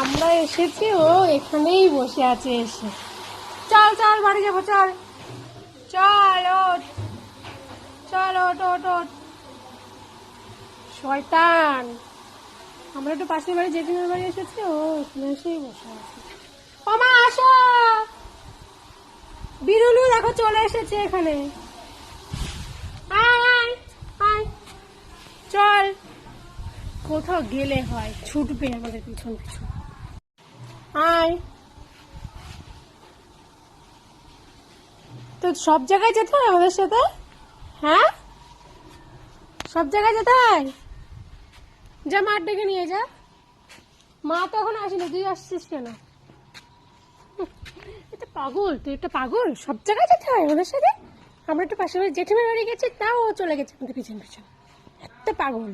আমরা এসেছি, ও এখানেই বসে আছে এসে। চল চল বাড়ি যাবো, চল চল ওঠ, চল ওঠ ওঠ ওঠ। শয়তান, আমরা একটু পাশের বাড়ি জেঠিমার বাড়ি এসেছি, ও এখানে এসেই বসে আছে। ও মা আসো, বিরুলু দেখো চলে এসেছে এখানে। আয় আয় আয়, চল। কোথাও গেলে হয় ছুটবে আমাদের পিছন পিছন। আয়, তো সব জায়গায় যেতে হয় আমাদের সাথে? হ্যাঁ, সব জায়গায় যেতে হয়। যা মার ডেকে নিয়ে যা। মা তো এখন আসেনি, তুই আসছিস কেন? এটা পাগল, তুই একটা পাগল। সব জায়গায় যেতে হয় আমাদের সাথে। আমরা একটু পাশে বাড়ি জেঠিমার বাড়ি গেছি, তাও ও চলে গেছে আমাদের পিছন পিছন। এত পাগল।